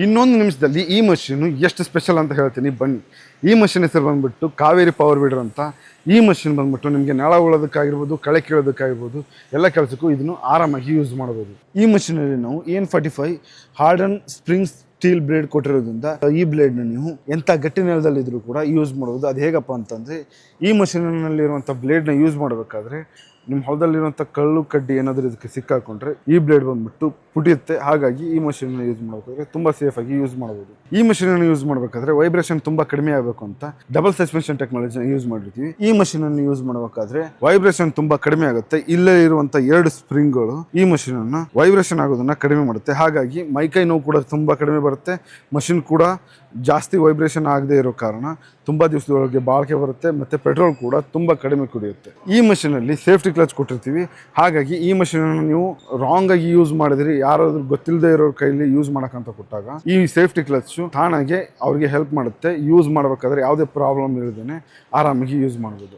ಇನ್ನೊಂದು ನಿಮಿಷದಲ್ಲಿ ಈ ಮಷೀನು ಎಷ್ಟು ಸ್ಪೆಷಲ್ ಅಂತ ಹೇಳ್ತೀನಿ ಬನ್ನಿ. ಈ ಮಷೀನ್ ಹೆಸರು ಬಂದ್ಬಿಟ್ಟು ಕಾವೇರಿ ಪವರ್ ವೀಡರ್ ಅಂತ. ಈ ಮಷೀನ್ ಬಂದ್ಬಿಟ್ಟು ನಿಮಗೆ ನೆಲ ಉಳೋದಕ್ಕಾಗಿರ್ಬೋದು, ಕಳೆ ಕೀಳೋದಕ್ಕಾಗಿರ್ಬೋದು, ಎಲ್ಲ ಕೆಲಸಕ್ಕೂ ಇದನ್ನು ಆರಾಮಾಗಿ ಯೂಸ್ ಮಾಡ್ಬೋದು. ಈ ಮಷೀನಲ್ಲಿ ನಾವು EN45 harden spring steel blade ಕೊಟ್ಟಿರೋದ್ರಿಂದ ಈ ಬ್ಲೇಡ್ನ ನೀವು ಎಂಥ ಗಟ್ಟಿ ನೆಲದಲ್ಲಿದ್ದರೂ ಕೂಡ ಯೂಸ್ ಮಾಡ್ಬೋದು. ಅದು ಹೇಗಪ್ಪ ಅಂತಂದರೆ, ಈ ಮಷೀನಲ್ಲಿರುವಂಥ ಬ್ಲೇಡ್ನ ಯೂಸ್ ಮಾಡಬೇಕಾದ್ರೆ ನಿಮ್ಮ ಹೊಲದಲ್ಲಿರುವಂಥ ಕಲ್ಲು ಕಡ್ಡಿ ಏನಾದರೂ ಇದಕ್ಕೆ ಸಿಕ್ಕಾಕೊಂಡ್ರೆ ಈ ಬ್ಲೇಡ್ ಬಂದ್ಬಿಟ್ಟು ಪುಟಿಯುತ್ತೆ. ಹಾಗಾಗಿ ಈ ಮಷೀನನ್ನು ಯೂಸ್ ಮಾಡಬೇಕಾದ್ರೆ ತುಂಬ ಸೇಫಾಗಿ ಯೂಸ್ ಮಾಡ್ಬೋದು. ಈ ಮಷೀನನ್ನು ಯೂಸ್ ಮಾಡಬೇಕಾದ್ರೆ ವೈಬ್ರೇಷನ್ ತುಂಬ ಕಡಿಮೆ ಆಗಬೇಕು ಅಂತ ಡಬಲ್ ಸಸ್ಪೆನ್ಷನ್ ಟೆಕ್ನಾಲಜಿನ ಯೂಸ್ ಮಾಡಿರ್ತೀವಿ. ಈ ಮಷೀನನ್ನು ಯೂಸ್ ಮಾಡಬೇಕಾದ್ರೆ ವೈಬ್ರೇಷನ್ ತುಂಬ ಕಡಿಮೆ ಆಗುತ್ತೆ. ಇಲ್ಲೇ ಇರುವಂಥ 2 ಸ್ಪ್ರಿಂಗ್ಗಳು ಈ ಮಷೀನನ್ನು ವೈಬ್ರೇಷನ್ ಆಗೋದನ್ನ ಕಡಿಮೆ ಮಾಡುತ್ತೆ. ಹಾಗಾಗಿ ಮೈಕೈ ನೋವು ಕೂಡ ತುಂಬ ಕಡಿಮೆ ಬರುತ್ತೆ. ಮಷೀನ್ ಕೂಡ ಜಾಸ್ತಿ ವೈಬ್ರೇಷನ್ ಆಗದೆ ಇರೋ ಕಾರಣ ತುಂಬ ದಿವಸದೊಳಗೆ ಬಾಳಿಕೆ ಬರುತ್ತೆ ಮತ್ತು ಪೆಟ್ರೋಲ್ ಕೂಡ ತುಂಬ ಕಡಿಮೆ ಕುಡಿಯುತ್ತೆ. ಈ ಮಷೀನಲ್ಲಿ ಸೇಫ್ಟಿ ಕ್ಲಚ್ ಕೊಟ್ಟಿರ್ತೀವಿ. ಹಾಗಾಗಿ ಈ ಮಷೀನನ್ನು ನೀವು ರಾಂಗ್ ಆಗಿ ಯೂಸ್ ಮಾಡಿದ್ರಿ, ಯಾರಾದ್ರೂ ಗೊತ್ತಿಲ್ಲದೆ ಇರೋ ಕೈಲಿ ಯೂಸ್ ಮಾಡಕ್ಕಂತ ಕೊಟ್ಟಾಗ ಈ ಸೇಫ್ಟಿ ಕ್ಲಚ್ ತಾನಾಗೆ ಅವ್ರಿಗೆ ಹೆಲ್ಪ್ ಮಾಡುತ್ತೆ. ಯೂಸ್ ಮಾಡಬೇಕಾದ್ರೆ ಯಾವುದೇ ಪ್ರಾಬ್ಲಮ್ ಇಲ್ಲದೇನೆ ಆರಾಮಾಗಿ ಯೂಸ್ ಮಾಡ್ಬೋದು.